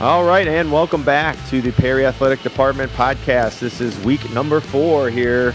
All right, and welcome back to the Perry Athletic Department podcast. This is week number 4 here,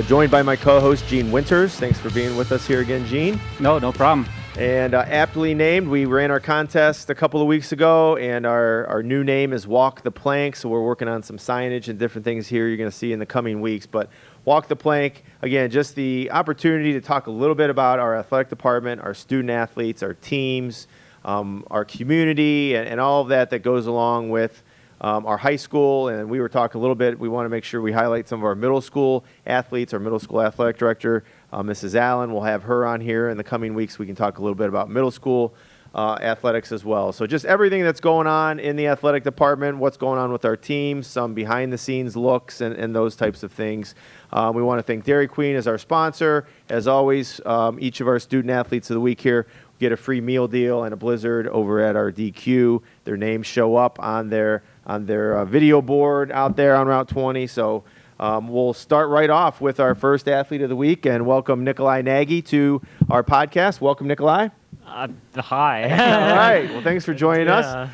joined by my co-host, Gene Winters. Thanks for being with us here again, Gene. No problem. And aptly named, we ran our contest a couple of weeks ago, and our new name is Walk the Plank, so we're working on some signage and different things here you're going to see in the coming weeks. But Walk the Plank, again, just the opportunity to talk a little bit about our athletic department, our student athletes, our teams, our community, and all of that goes along with our high school. And we were talking a little bit, we want to make sure we highlight some of our middle school athletes. Our middle school athletic director, Mrs. Allen, we'll have her on here in the coming weeks. We can talk a little bit about middle school athletics as well. So just everything that's going on in the athletic department, what's going on with our teams, some behind-the-scenes looks, and those types of things. We want to thank Dairy Queen as our sponsor. As always, each of our student athletes of the week here get a free meal deal and a blizzard over at our DQ. Their names show up on their video board out there on Route 20. So we'll start right off with our first athlete of the week and welcome Nikolai Nagy to our podcast. Welcome, Nikolai. Hi. All right. Well, thanks for joining us.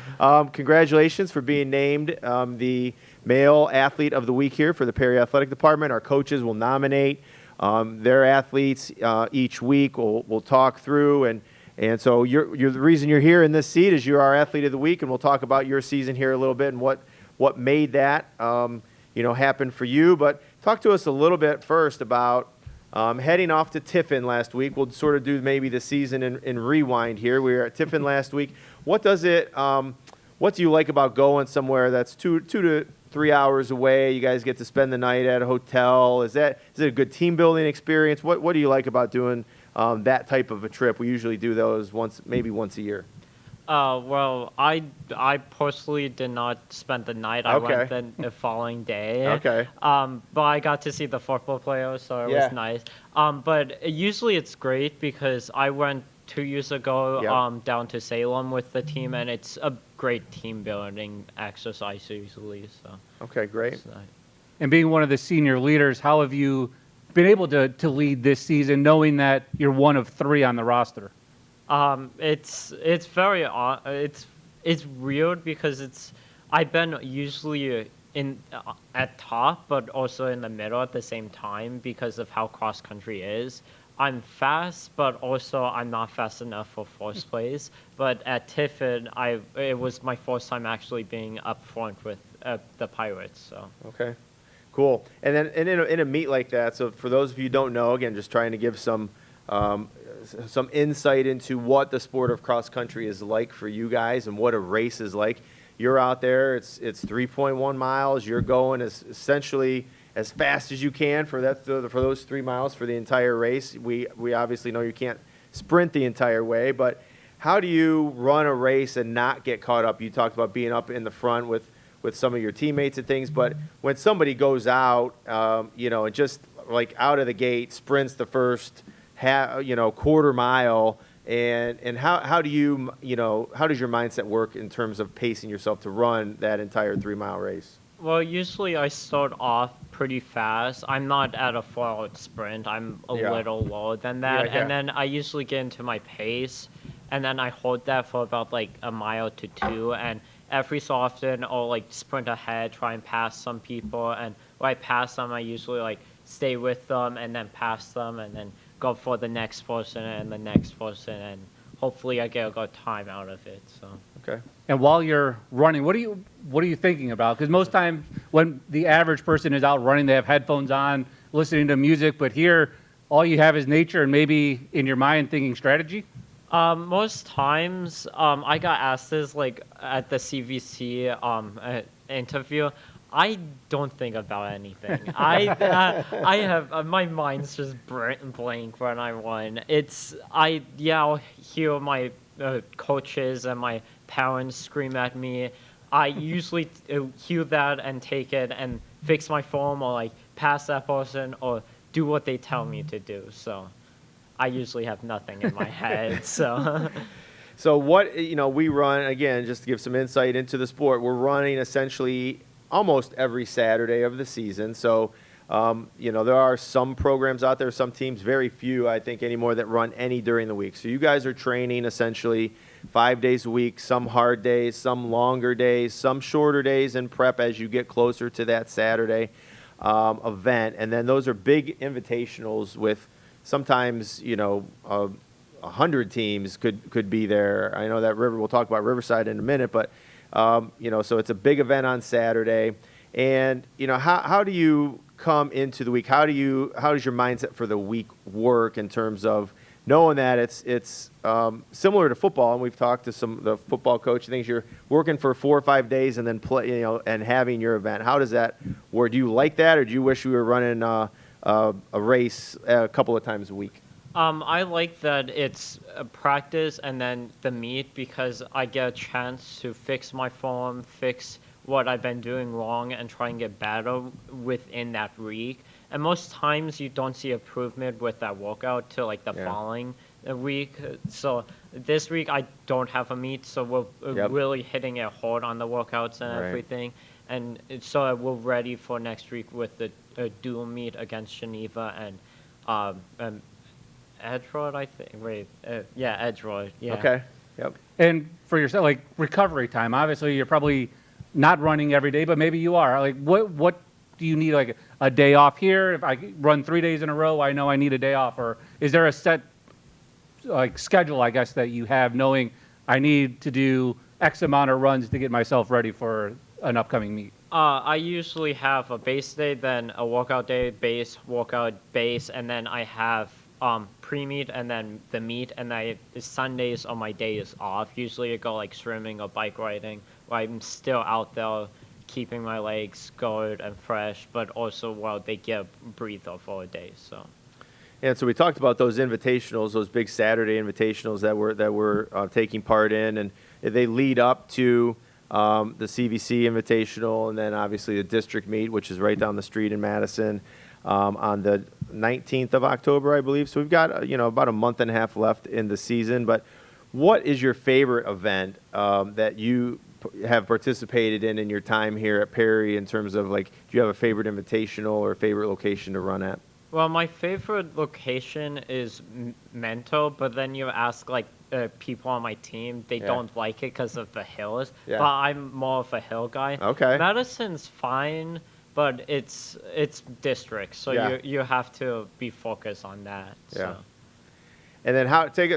Congratulations for being named the male athlete of the week here for the Perry Athletic Department. Our coaches will nominate their athletes each week. We'll talk through and so you're the reason you're here in this seat is you're our athlete of the week, and we'll talk about your season here a little bit and what made that happen for you. But talk to us a little bit first about heading off to Tiffin last week. We'll sort of do maybe the season in rewind here. We were at Tiffin last week. What do you like about going somewhere that's 2 to 3 hours away? You guys get to spend the night at a hotel. Is it a good team building experience? What do you like about doing that type of a trip? We usually do those maybe once a year. Well, I personally did not spend the night. I went the following day. Okay. But I got to see the football players, so it was nice. But usually it's great because I went 2 years ago down to Salem with the team, and it's a great team building exercise usually. So. Okay, great. And being one of the senior leaders, how have you been able to lead this season, knowing that you're one of 3 on the roster? It's very it's weird because I've been usually at top, but also in the middle at the same time because of how cross country is. I'm fast, but also I'm not fast enough for first place. But at Tiffin, it was my first time actually being up front with the Pirates. So. Okay. Cool. And then in a meet like that, so for those of you who don't know, again, just trying to give some insight into what the sport of cross country is like for you guys and what a race is like. You're out there, it's 3.1 miles. You're going essentially as fast as you can for those 3 miles for the entire race. We obviously know you can't sprint the entire way, but how do you run a race and not get caught up? You talked about being up in the front with some of your teammates and things, but when somebody goes out, and just like out of the gate sprints the first quarter mile, and how does your mindset work in terms of pacing yourself to run that entire 3 mile race? Well, usually I start off pretty fast. I'm not at a full sprint. I'm a little lower than that, and then I usually get into my pace, and then I hold that for about like a mile to 2, and every so often I'll like sprint ahead, try and pass some people, and when I pass them, I usually stay with them and then pass them and then go for the next person and the next person, and hopefully I get a good time out of it. So. Okay. And while you're running, what are you thinking about? Because most times when the average person is out running, they have headphones on, listening to music, but here all you have is nature and maybe in your mind thinking strategy. Most times, I got asked this at the CVC interview. I don't think about anything. I have my mind's just blank when I run. I'll hear my coaches and my parents scream at me. I usually hear that and take it and fix my form or pass that person or do what they tell me to do. So. I usually have nothing in my head, so. So what, we run, again, just to give some insight into the sport, we're running essentially almost every Saturday of the season. So, there are some programs out there, some teams, very few, I think, anymore that run any during the week. So you guys are training essentially 5 days a week, some hard days, some longer days, some shorter days in prep as you get closer to that Saturday event. And then those are big invitationals with sometimes, 100 teams could be there. I know that we'll talk about Riverside in a minute, but, so it's a big event on Saturday. And, how do you come into the week? How does your mindset for the week work in terms of knowing that it's similar to football? And we've talked to the football coach and things. You're working for 4 or 5 days and then play, and having your event. How does that work? Do you like that, or do you wish you were running a race a couple of times a week? I like that it's a practice and then the meet, because I get a chance to fix my form, fix what I've been doing wrong, and try and get better within that week. And most times you don't see improvement with that workout till like the following week. So this week I don't have a meet, so we're really hitting it hard on the workouts and everything. And so we're ready for next week with the dual meet against Geneva and Edgewood, I think. Edgewood. Yeah. Okay. Yep. And for yourself, like recovery time, obviously you're probably not running every day, but maybe you are. Like what do you need, like a day off here? If I run 3 days in a row, I know I need a day off. Or is there a set like schedule, I guess, that you have, knowing I need to do X amount of runs to get myself ready for an upcoming meet? I usually have a base day, then a workout day, base, workout, base, and then I have pre-meet and then the meet, and Sundays are my days off. Usually I go like swimming or bike riding, where I'm still out there keeping my legs good and fresh, but also while they get a breather for a day. So. And so we talked about those invitationals, those big Saturday invitationals that we're taking part in, and they lead up to the CVC Invitational, and then obviously the district meet, which is right down the street in Madison, on the 19th of October, I believe. So we've got about a month and a half left in the season. But what is your favorite event that you have participated in your time here at Perry, in terms of, like, do you have a favorite invitational or a favorite location to run at? Well, my favorite location is Mento, but then you ask like people on my team, they don't like it because of the hills. Yeah. But I'm more of a hill guy. Okay. Madison's fine, but it's district, so you have to be focused on that. Yeah. So. And then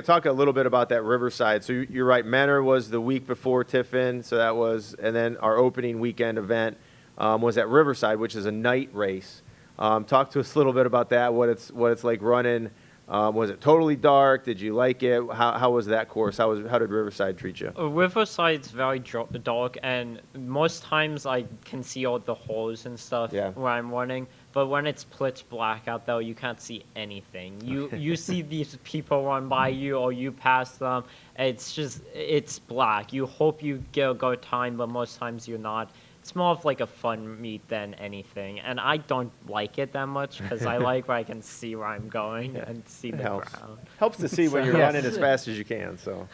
talk a little bit about that Riverside. So you're right, Mentor was the week before Tiffin, so that was, and then our opening weekend event was at Riverside, which is a night race. Talk to us a little bit about that. What it's like running. Was it totally dark? Did you like it? How was that course? How did Riverside treat you? Riverside's very dark, and most times I can see all the holes and stuff where I'm running. But when it's pitch black out there, you can't see anything. You see these people run by you, or you pass them. It's black. You hope you get a good time, but most times you're not. It's more of like a fun meet than anything, and I don't like it that much because I like where I can see where I'm going and see the ground. Helps to see when you're running as fast as you can. So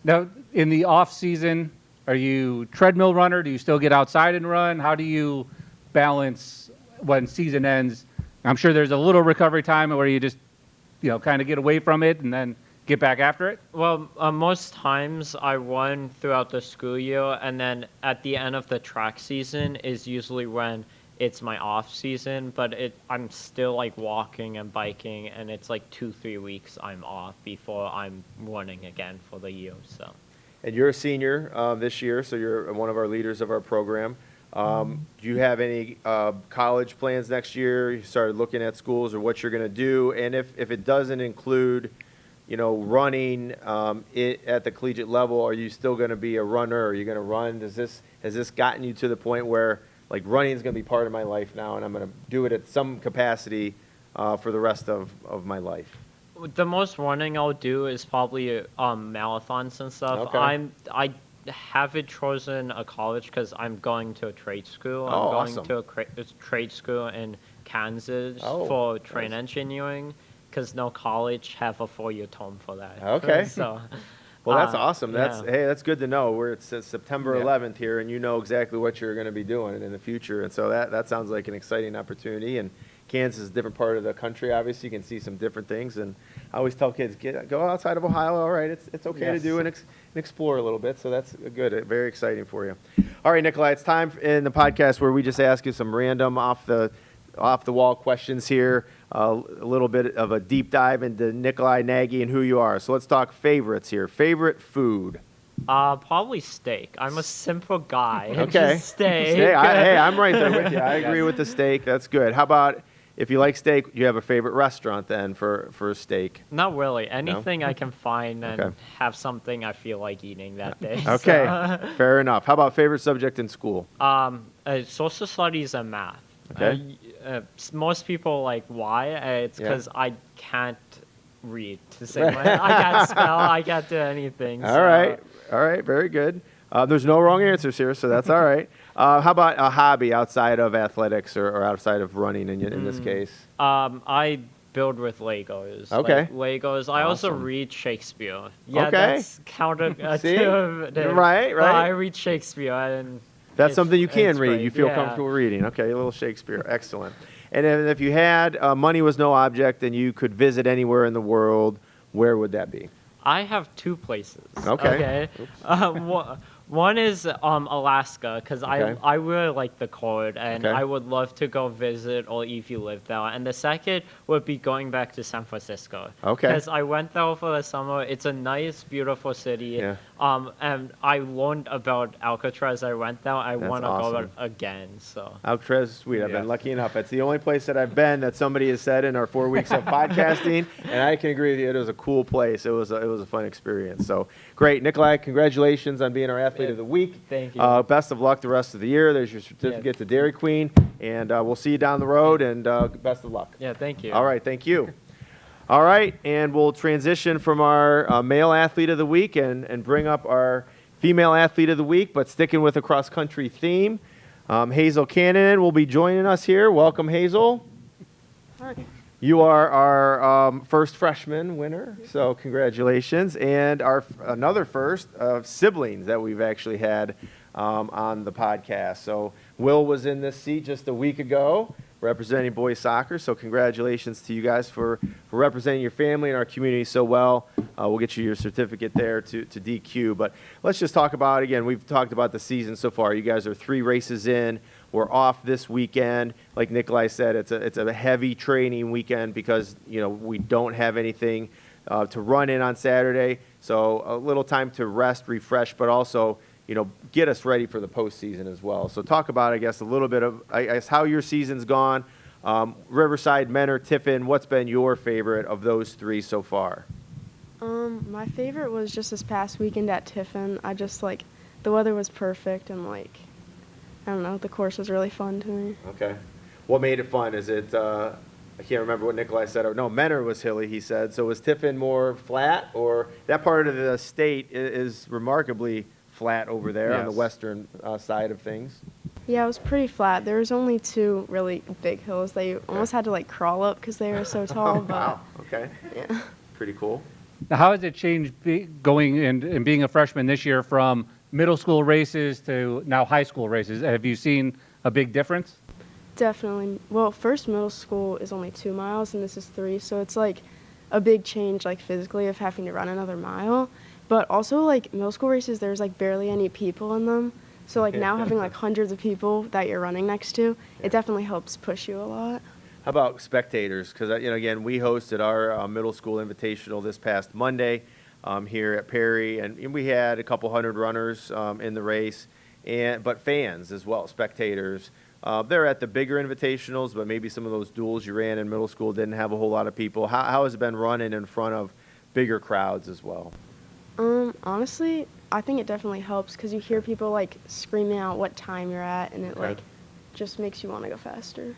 now, in the off season, are you treadmill runner? Do you still get outside and run? How do you balance when season ends? I'm sure there's a little recovery time where you just, kind of get away from it and then get back after it? Well, most times I run throughout the school year, and then at the end of the track season is usually when it's my off season, but I'm still like walking and biking, and it's like 2-3 weeks I'm off before I'm running again for the year. So. And you're a senior this year, so you're one of our leaders of our program. Do you have any college plans next year? You started looking at schools or what you're going to do, and if it doesn't include running at the collegiate level, are you still going to be a runner? Are you going to run? Has this gotten you to the point where, like, running is going to be part of my life now, and I'm going to do it at some capacity for the rest of my life? The most running I'll do is probably marathons and stuff. Okay. I haven't chosen a college because I'm going to a trade school. I'm going awesome. to a trade school in Kansas for train engineering, because no college have a 4-year term for that. Okay. So, well, that's awesome. Yeah. That's good to know. Where it says September 11th here, and you know exactly what you're going to be doing in the future. And so that sounds like an exciting opportunity. And Kansas is a different part of the country. Obviously, you can see some different things. And I always tell kids, go outside of Ohio. All right, it's okay to Yes. do and explore a little bit. So that's good, very exciting for you. All right, Nikolai, it's time in the podcast where we just ask you some random off the wall questions here. A little bit of a deep dive into Nikolai Nagy and who you are. So let's talk favorites here. Favorite food. Probably steak. I'm a simple guy. Okay. Just steak. Hey, I'm right there with you. I agree with the steak. That's good. How about if you like steak, you have a favorite restaurant then for steak? Not really. Anything I can find and Okay. have something I feel like eating that day. Okay, fair enough. How about favorite subject in school? Social studies and math. Okay. Most people like why? It's Yeah. because I can't read to say I can't spell. I can't do anything. All right, very good. There's no wrong answers here, so that's all right. How about a hobby outside of athletics or outside of running in this case? I build with Legos. Okay. Like Legos. I also Awesome. read Shakespeare. Yeah, Okay. that's counter. See? to Right. I read Shakespeare and. That's it's- something you can it's read. great. You feel Yeah. comfortable reading. Okay, a little Shakespeare. Excellent. And if you had money was no object and you could visit anywhere in the world, where would that be? I have two places. Okay. One is Alaska because Okay. I really like the cold and Okay. I would love to go visit or if you live there. And the second would be going back to San Francisco. Okay. Because I went there for the summer. It's a nice, beautiful city. Yeah. And I learned about Alcatraz. I went there. I That's want to awesome. go again. So. Alcatraz is sweet. I've Yeah. been lucky enough. It's the only place that I've been that somebody has said in our 4 weeks of podcasting, and I can agree with you. It was a cool place. It was a fun experience. So great, Nikolai. Congratulations on being our athlete of the week. Thank you. Best of luck the rest of the year. There's your certificate to Dairy Queen, and we'll see you down the road. And best of luck. Yeah, thank you. All right, thank you. All right, and we'll transition from our male athlete of the week and bring up our female athlete of the week, but sticking with a cross-country theme. Hazel Cannon will be joining us here. Welcome, Hazel. You are our first freshman winner, so congratulations. And our another first of siblings that we've actually had on the podcast. So Will was in this seat just a week ago representing boys soccer, so congratulations to you guys for representing your family and our community so well. We'll get you your certificate there to DQ. But let's just talk about, again, we've talked about the season so far. You guys are 3 races in. We're off this weekend. Like Nikolai said, it's a heavy training weekend because, we don't have anything to run in on Saturday. So a little time to rest, refresh, but also, get us ready for the postseason as well. So talk about, I guess, a little bit of, how your season's gone. Riverside, Menor, Tiffin, what's been your favorite of those 3 so far? My favorite was just this past weekend at Tiffin. I just the weather was perfect and I don't know, the course was really fun to me. Okay. What made it fun? Is it, I can't remember what Nikolai said. No, Menor was hilly, he said. So was Tiffin more flat, or that part of the state is remarkably flat over there on the Yes. western side of things? Yeah, it was pretty flat. There was only 2 really big hills that you almost had to crawl up because they were so tall. But Wow. Okay. yeah. Pretty cool. Now, how has it changed going and being a freshman this year from middle school races to now high school races? Have you seen a big difference? Definitely. Well, first middle school is only 2 miles and this is 3, so it's a big change physically of having to run another mile. But also middle school races, there's barely any people in them. So now having hundreds of people that you're running next to, it definitely helps push you a lot. How about spectators? Because, again, we hosted our middle school invitational this past Monday here at Perry, and we had a couple hundred runners in the race, but fans as well, spectators. They're at the bigger invitationals, but maybe some of those duels you ran in middle school didn't have a whole lot of people. How has it been running in front of bigger crowds as well? Honestly, I think it definitely helps because you hear people screaming out what time you're at, and it Okay. just makes you want to go faster.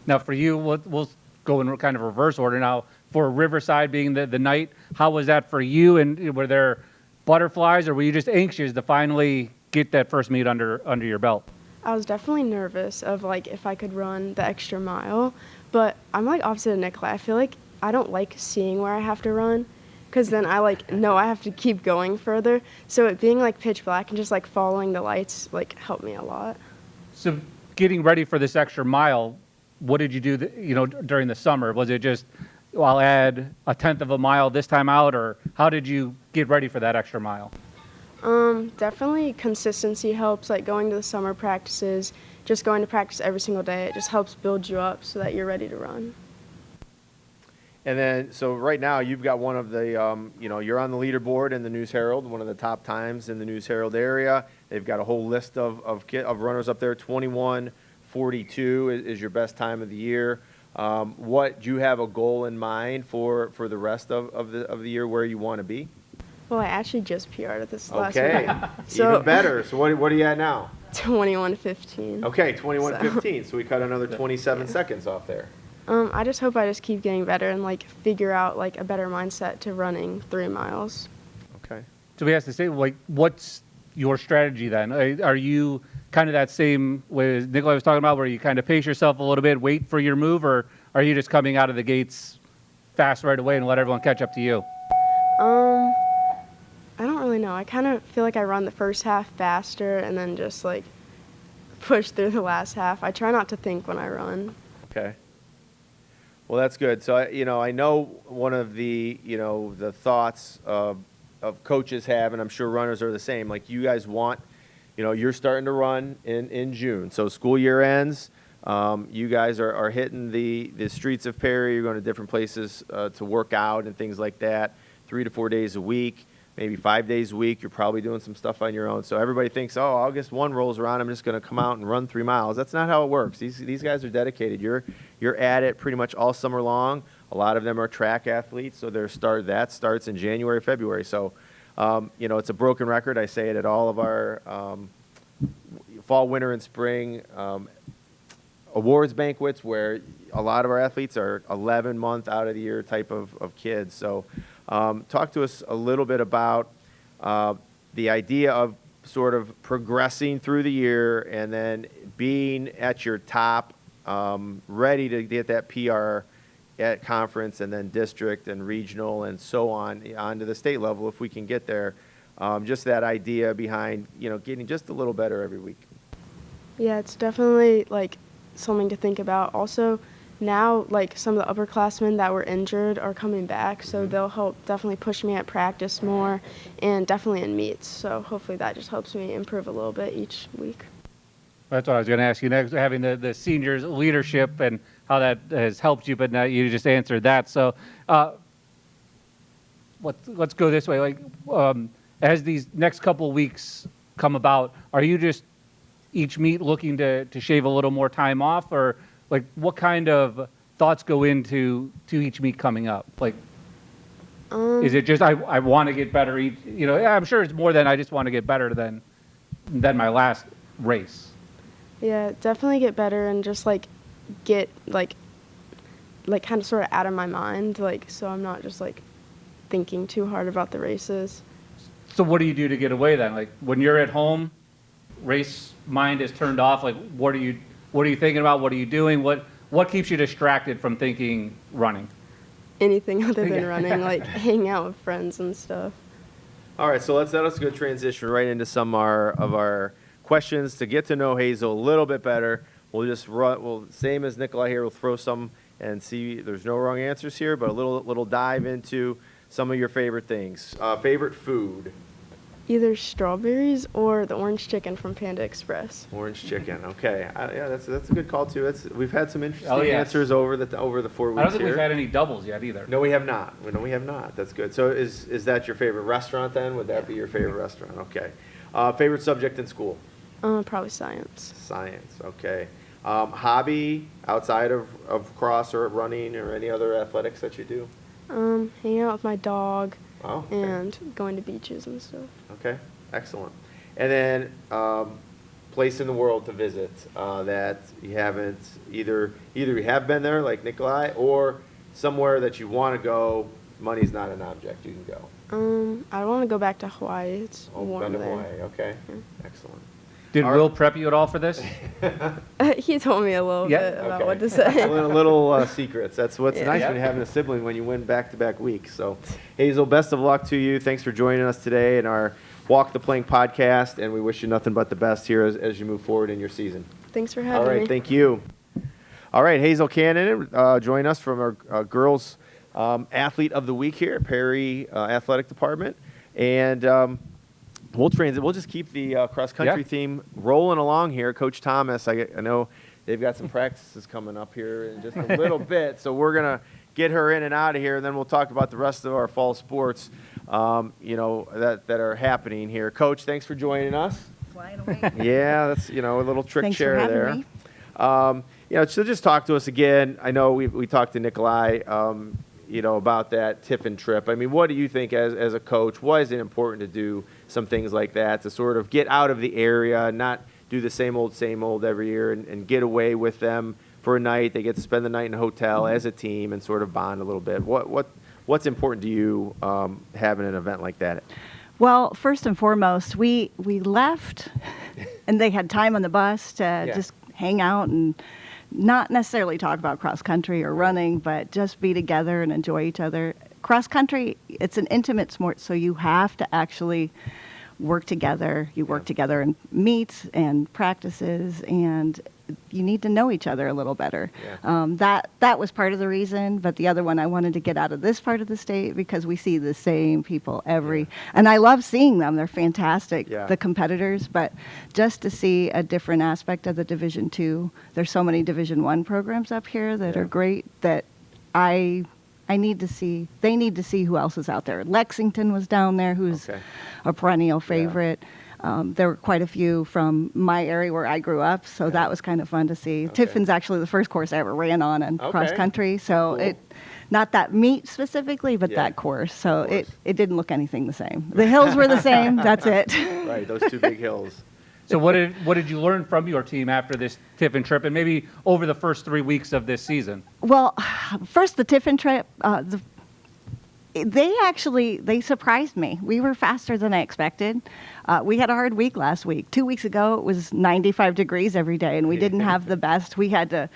Now, for you, we'll go in kind of reverse order now. For Riverside being the night, how was that for you? And were there butterflies, or were you just anxious to finally get that first meet under your belt? I was definitely nervous of if I could run the extra mile, but I'm opposite of Nikolai. I feel I don't like seeing where I have to run, because then I know I have to keep going further. So it being pitch black and just following the lights helped me a lot. So getting ready for this extra mile, what did you do during the summer? Was it just I'll add a tenth of a mile this time out, or how did you get ready for that extra mile? Definitely consistency helps, like going to the summer practices, just going to practice every single day. It just helps build you up so that you're ready to run. And then, so right now you've got one of the, you're on the leaderboard in the News Herald, one of the top times in the News Herald area. They've got a whole list of runners up there. 21:42 is your best time of the year. What do you have a goal in mind for the rest of the year where you want to be? Well, I actually just PR'd at this last Okay, week. So even better. So what are you at now? 21:15. Okay, 21:15. So we cut another 27 seconds off there. I just hope I just keep getting better and like figure out like a better mindset to running 3 miles. Okay. So we have to say, like, what's your strategy then? Are you kind of that same way as Nikolai was talking about, where you kind of pace yourself a little bit, wait for your move, or are you just coming out of the gates fast right away and let everyone catch up to you? I don't really know. I kind of feel like I run the first half faster and then just like push through the last half. I try not to think when I run. Okay. Well, that's good. So, I know one of the, the thoughts of coaches have, and I'm sure runners are the same, like you guys want, you're starting to run in June. So school year ends. You guys are hitting the streets of Perry. You're going to different places to work out and things like that, 3 to 4 days a week. Maybe 5 days a week. You're probably doing some stuff on your own. So everybody thinks, oh, August 1 rolls around, I'm just going to come out and run 3 miles. That's not how it works. These guys are dedicated. You're at it pretty much all summer long. A lot of them are track athletes, so that starts in January, February. So, it's a broken record. I say it at all of our fall, winter, and spring awards banquets, where a lot of our athletes are 11-month out of the year type of kids. So. Talk to us a little bit about the idea of sort of progressing through the year and then being at your top, ready to get that PR at conference and then district and regional and so on to the state level if we can get there. Just that idea behind, getting just a little better every week. Yeah, it's definitely like something to think about. Also, now like some of the upperclassmen that were injured are coming back, so they'll help definitely push me at practice more and definitely in meets. So hopefully that just helps me improve a little bit each week. That's what I was going to ask you next, having the seniors leadership and how that has helped you, but now you just answered that. So let's go this way. Like, as these next couple weeks come about, are you just each meet looking to shave a little more time off, or like what kind of thoughts go into each meet coming up? Like, is it just I want to get better each? I'm sure it's more than I just want to get better than my last race. Yeah, definitely get better and just like get like kind of sort of out of my mind, like so I'm not just like thinking too hard about the races. So what do you do to get away then? Like when you're at home, race mind is turned off. Like what are you thinking about? What are you doing? What keeps you distracted from thinking running? Anything other than running, like hanging out with friends and stuff. All right, so let's go transition right into some of our questions to get to know Hazel a little bit better. We'll just same as Nikolai here, we'll throw some and see. There's no wrong answers here, but a little dive into some of your favorite things. Favorite food? Either strawberries or the orange chicken from Panda Express. Orange chicken. Okay, yeah, that's a good call too. We've had some interesting Oh, yes. answers over the 4 weeks. I don't think here. we've had any doubles yet either. No, we have not. No, we have not. That's good. So is that your favorite restaurant then? Would that be your favorite restaurant? Okay. Favorite subject in school? Probably science. Science. Okay. Hobby outside of cross or running or any other athletics that you do? Hanging out with my dog Oh, okay. and going to beaches and stuff. Okay, excellent. And then place in the world to visit that you haven't either you have been there like Nikolai or somewhere that you want to go. Money's not an object. You can go. I want to go back to Hawaii. It's warm Been to there. Hawaii. Okay, excellent. Did All Will prep you at all for this? He told me a little Yeah? bit about Okay. what to say. little secrets. That's what's Yeah. nice Yeah. when you're having a sibling when you win back-to-back weeks. So, Hazel, best of luck to you. Thanks for joining us today in our Walk the Plank podcast, and we wish you nothing but the best here as you move forward in your season. Thanks for having All right, me. thank you. All right, Hazel Cannon, join us from our girls athlete of the week here at Perry Athletic Department. And we'll just keep the cross-country theme rolling along here. Coach Thomas, I know they've got some practices coming up here in just a little bit, so we're going to get her in and out of here, and then we'll talk about the rest of our fall sports, that are happening here. Coach, thanks for joining us. Flying away. Yeah, that's, a little trick Thanks for chair having there. me. So just talk to us again. I know we talked to Nikolai, about that Tiffin trip. I mean, what do you think as a coach? Why is it important to do some things like that to sort of get out of the area, not do the same old every year, and get away with them for a night? They get to spend the night in a hotel as a team and sort of bond a little bit. What's important to you having an event like that? Well, first and foremost, we left, and they had time on the bus to just hang out and not necessarily talk about cross country or running, but just be together and enjoy each other. Cross country, it's an intimate sport, so you have to actually work together. You work together in meets and practices, and you need to know each other a little better. Yeah. That was part of the reason, but the other one, I wanted to get out of this part of the state because we see the same people and I love seeing them. They're fantastic, the competitors, but just to see a different aspect of the Division II. There's so many Division I programs up here that are great that I need to see. They need to see who else is out there. Lexington was down there, who's a perennial favorite. There were quite a few from my area where I grew up, so that was kind of fun to see. Tiffin's actually the first course I ever ran on in cross country, so cool. Not that meet specifically, but that course. So it didn't look anything the same. The hills were the same. That's it. Right, those two big hills. So what did you learn from your team after this Tiffin trip, and maybe over the first 3 weeks of this season? Well, first the Tiffin trip. They surprised me. We were faster than I expected. We had a hard week last week. 2 weeks ago, it was 95 degrees every day, and we didn't have the best. We had to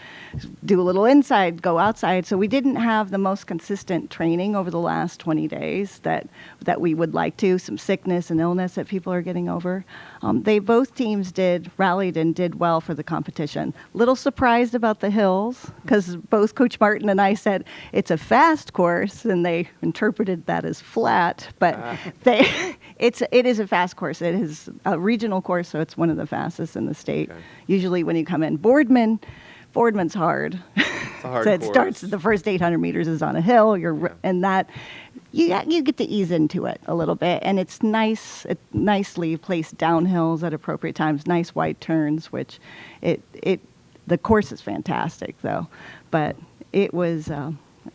do a little inside, go outside, so we didn't have the most consistent training over the last 20 days that we would like to. Some sickness and illness that people are getting over. Both teams rallied and did well for the competition. Little surprised about the hills because both Coach Martin and I said it's a fast course, and they interpreted that as flat, but it is a fast course. It is a regional course, so it's one of the fastest in the state. Okay. Usually when you come in, Boardman's hard. It's a hard So it course. starts, the first 800 meters is on a hill, and that, you get to ease into it a little bit, and it's nicely placed downhills at appropriate times, nice wide turns, which the course is fantastic though, but it was,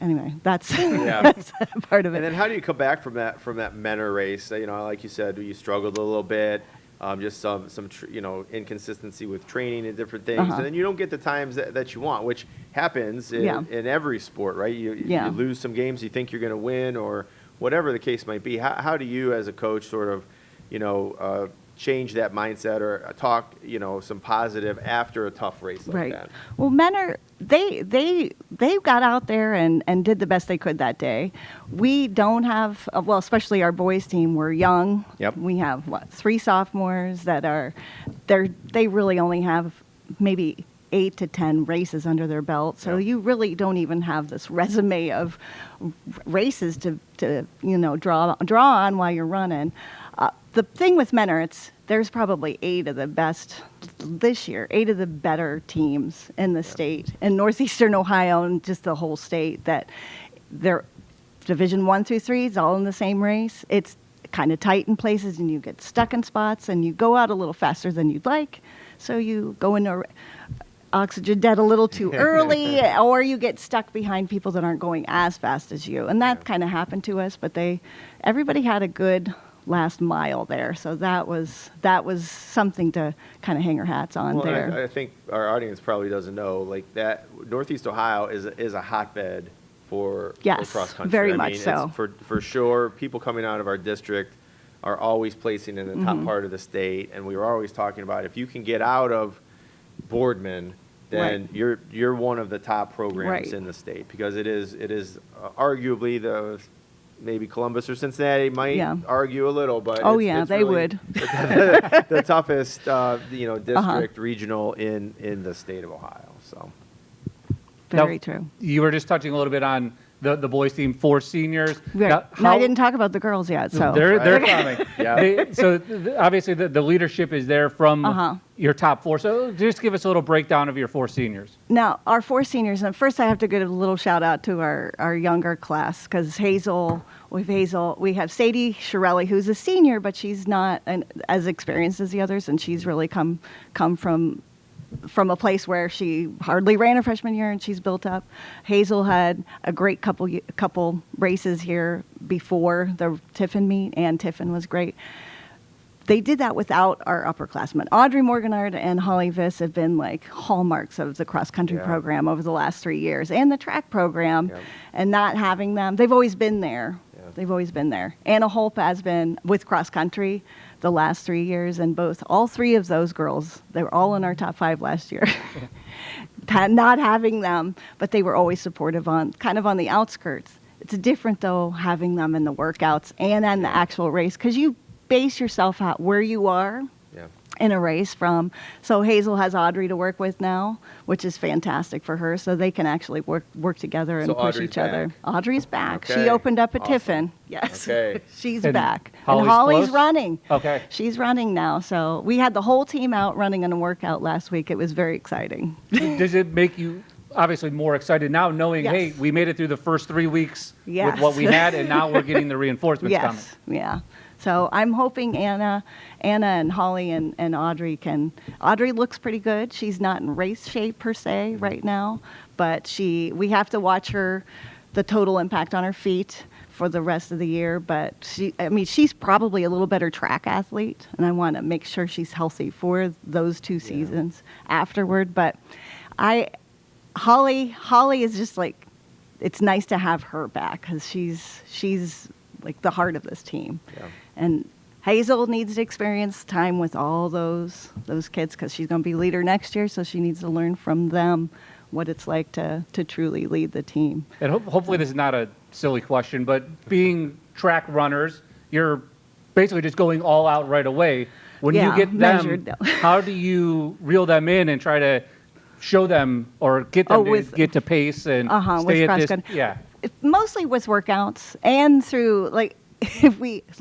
anyway, that's, that's part of it. And then how do you come back from that Menor race? Like you said, you struggled a little bit, just some inconsistency with training and different things, and then you don't get the times that you want, which happens in every sport, right? You lose some games you think you're going to win, or whatever the case might be. How do you, as a coach, sort of, change that mindset or talk, some positive after a tough race like that? Well, Menor, they got out there and did the best they could that day. We don't have, especially our boys team, we're young. Yep. We have, 3 sophomores that they really only have maybe 8 to 10 races under their belt. So you really don't even have this resume of races to draw on while you're running. The thing with Menor, there's probably 8 of the best this year, 8 of the better teams in the state, in northeastern Ohio and just the whole state, that they're Division 1 through 3 is all in the same race. It's kind of tight in places, and you get stuck in spots, and you go out a little faster than you'd like, so you go into oxygen debt a little too early, or you get stuck behind people that aren't going as fast as you, and that kind of happened to us. But everybody had a good last mile there, so that was something to kind of hang our hats on there. I think our audience probably doesn't know, like, that Northeast Ohio is a hotbed for cross country. Very I much mean, so. It's for sure, people coming out of our district are always placing in the top part of the state, and we were always talking about, if you can get out of Boardman, then you're one of the top programs in the state, because it is arguably maybe Columbus or Cincinnati might argue a little, but it's they really would. the toughest district regional in the state of Ohio. So Very true. You were just touching a little bit on the boys team, 4 seniors. Right. Now, No, I how- didn't talk about the girls yet. So They're coming. Yeah. Obviously the leadership is there from Uh-huh. your top 4. So just give us a little breakdown of your 4 seniors. now our 4 seniors, and first I have to give a little shout out to our younger class because we have Sadie Shirelli, who's a senior, but she's not as experienced as the others, and she's really come from a place where she hardly ran her freshman year, and she's built up. Hazel had a great couple races here before the Tiffin meet, and Tiffin was great. They did that without our upperclassmen. Audrey Morganard and Holly Viss have been like hallmarks of the cross-country Yeah. program over the last 3 years, and the track program, Yep. and not having them, they've always been there. Yeah. They've always been there. Anna Holp has been with cross-country the last 3 years, and all 3 of those girls, they were all in our top 5 last year. Not having them, but they were always supportive on the outskirts. It's different though having them in the workouts and in the actual race because you base yourself out where you are Yeah. in a race from. So Hazel has Audrey to work with now, which is fantastic for her. So they can actually work together and So push Audrey's each other. back. Audrey's back. Okay. She opened up at Awesome. Tiffin. Yes. Okay. She's And back. Holly's and Holly's close? running. Okay. She's running now. So we had the whole team out running in a workout last week. It was very exciting. Does it make you obviously more excited now knowing, Yes. hey, we made it through the first 3 weeks Yes. with what we had, and now we're getting the reinforcements coming? Yes, yeah. So I'm hoping Anna and Holly and Audrey Audrey looks pretty good. She's not in race shape per se right now, but we have to watch the total impact on her feet for the rest of the year. But she's probably a little better track athlete, and I want to make sure she's healthy for those 2 seasons afterward. But Holly is just like, it's nice to have her back because she's like the heart of this team. Yeah. And Hazel needs to experience time with all those kids because she's going to be leader next year, so she needs to learn from them what it's like to truly lead the team. And hopefully this is not a silly question, but being track runners, you're basically just going all out right away. When Yeah, you get measured, them, though. how do you reel them in and try to show them or get them to get to pace and with stay at this? cross-country. Yeah. Mostly with workouts and through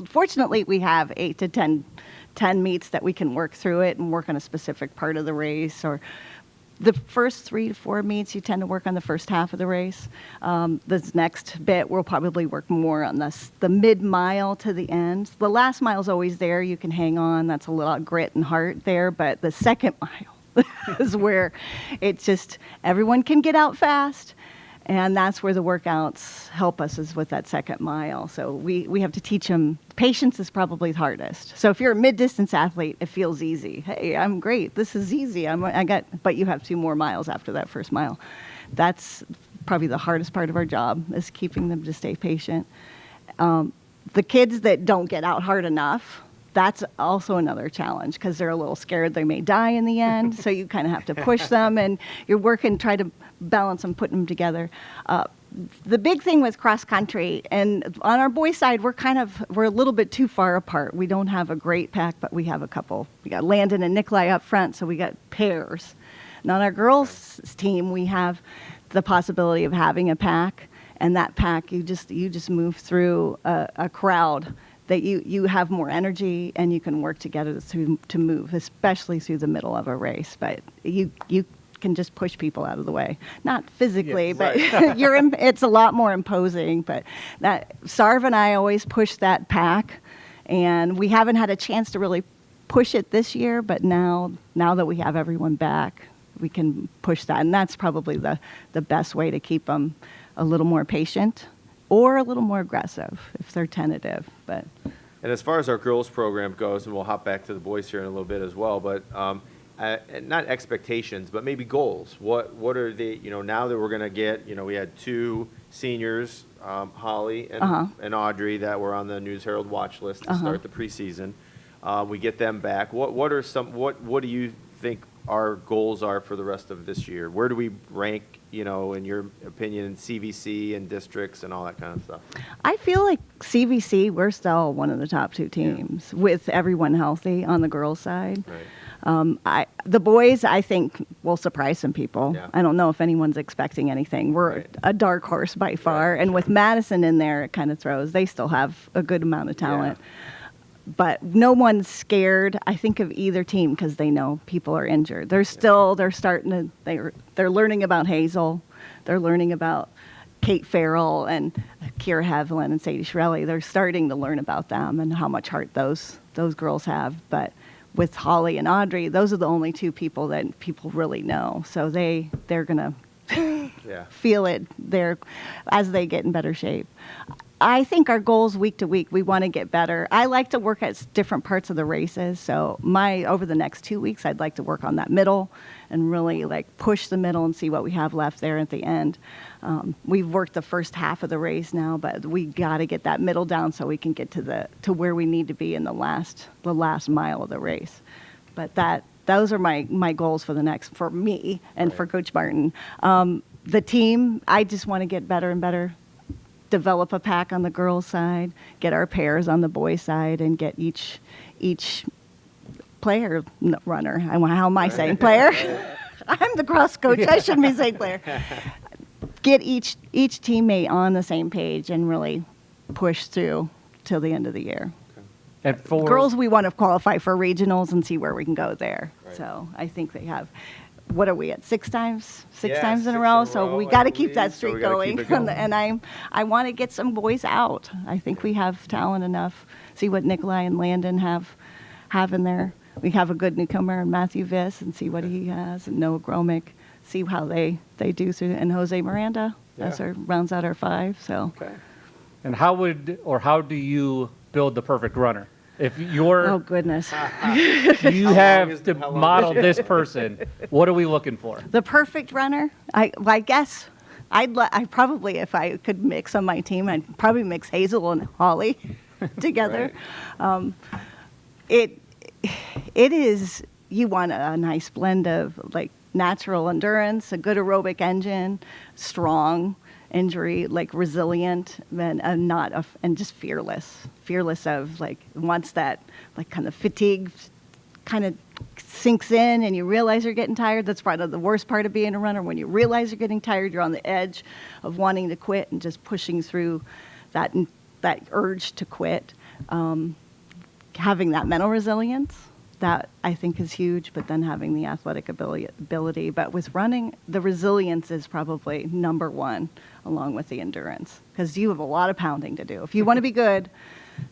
fortunately we have 8 to 10 meets that we can work through it and work on a specific part of the race, or the first 3 to 4 meets you tend to work on the first half of the race. This next bit we'll probably work more on the mid-mile to the end. The last mile's always there, you can hang on, that's a lot of grit and heart there, but the second mile is where it's just everyone can get out fast. And that's where the workouts help us, is with that second mile. So we have to teach them. Patience is probably the hardest. So if you're a mid-distance athlete, it feels easy. Hey, I'm great. This is easy. But you have 2 more miles after that first mile. That's probably the hardest part of our job, is keeping them to stay patient. The kids that don't get out hard enough, that's also another challenge because they're a little scared they may die in the end. So you kind of have to push them, and you're working, try to balance them, putting them together. The big thing with cross country, and on our boys' side, we're a little bit too far apart. We don't have a great pack, but we have a couple. We got Landon and Nikolai up front, so we got pairs. And on our girls' team, we have the possibility of having a pack, and that pack, you just move through a crowd that you have more energy and you can work together to move, especially through the middle of a race. But you can just push people out of the way, not physically, but it's a lot more imposing. But Sarv and I always push that pack, and we haven't had a chance to really push it this year. But now that we have everyone back, we can push that, and that's probably the best way to keep them a little more patient or a little more aggressive if they're tentative. But And as far as our girls program goes, and we'll hop back to the boys here in a little bit as well, but not expectations, but maybe goals. What are the, now that we're going to get, we had 2 seniors, Holly and Audrey, that were on the News Herald watch list to start the preseason. We get them back. What do you think our goals are for the rest of this year? Where do we rank, in your opinion, in CVC and districts and all that kind of stuff? I feel like CVC, we're still one of the top 2 teams with everyone healthy on the girls' side. Right. The boys, I think, will surprise some people. Yeah. I don't know if anyone's expecting anything. We're Right. a dark horse by far, Right, and with Madison in there, it kind of throws. They still have a good amount of talent. But no one's scared, I think, of either team because they know people are injured. They're starting to, they're learning about Hazel. They're learning about Kate Farrell and Kira Haviland and Sadie Shirelli. They're starting to learn about them and how much heart those girls have. But with Holly and Audrey, those are the only two people that people really know. So they're going to Yeah. feel it there as they get in better shape. I think our goals week to week, we want to get better. I like to work at different parts of the races. So over the next 2 weeks, I'd like to work on that middle and really like push the middle and see what we have left there at the end. We've worked the first half of the race now, but we got to get that middle down so we can get to where we need to be in the last mile of the race. But those are my goals for me and for Coach Martin. The team, I just want to get better and better. Develop a pack on the girls' side, get our pairs on the boys' side, and get each player runner. How am I saying player? I'm the cross coach. I shouldn't be saying player. Get each teammate on the same page and really push through till the end of the year. And for Girls, we want to qualify for regionals and see where we can go there. Right. So I think they have. What are we at? Six times in a Yeah, row. 6 in a So row, we I got to keep that believe. So streak we gotta keep going. it going. And I want to get some boys out. I think we have talent enough. See what Nikolai and Landon have in there. We have a good newcomer in Matthew Viss and see what he has, and Noah Gromick. See how they do through, and Jose Miranda. That's Yeah. rounds out our 5. So. Okay. and how do you build the perfect runner? If Oh goodness. you How long have is- to how long model is it? this person, what are we looking for? The perfect runner. I guess I probably, if I could mix on my team, I'd probably mix Hazel and Holly together. It is, you want a nice blend of like natural endurance, a good aerobic engine, strong, injury, like resilient, and and just fearless of like once that like kind of fatigue kind of sinks in and you realize you're getting tired. That's probably the worst part of being a runner. When you realize you're getting tired, you're on the edge of wanting to quit and just pushing through that urge to quit. Having that mental resilience, that I think is huge, but then having the athletic ability. But with running, the resilience is probably number one, along with the endurance, because you have a lot of pounding to do. If you want to be good,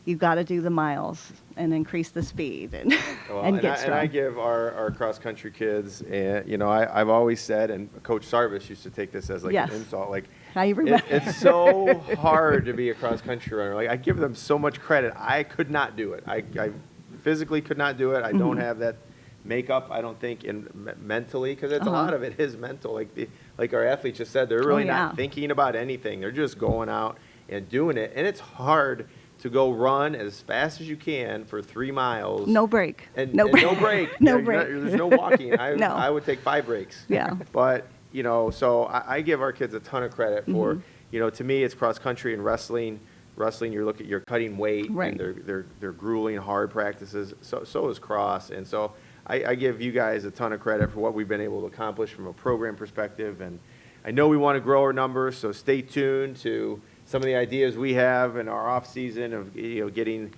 you've got to do the miles and increase the speed and, and get strong. And I give our cross country kids, I've always said, and Coach Sarvis used to take this as like Yes. an insult, like Now you remember. it's so hard to be a cross country runner. Like I give them so much credit. I could not do it. I physically could not do it. I don't have that makeup. I don't think mentally, because it's a lot of it is mental. Like our athletes just said, they're really yeah. not thinking about anything. They're just going out and doing it, and it's hard to go run as fast as you can for 3 miles. No break. And No and break. no break. No You're not- break. there's no walking. No. I would take 5 breaks. Yeah. But, so I give our kids a ton of credit for, to me, it's cross country and wrestling. Wrestling, you're cutting weight, Right. and they're grueling, hard practices. So is cross. And so I give you guys a ton of credit for what we've been able to accomplish from a program perspective. And I know we want to grow our numbers, so stay tuned to some of the ideas we have in our off season of getting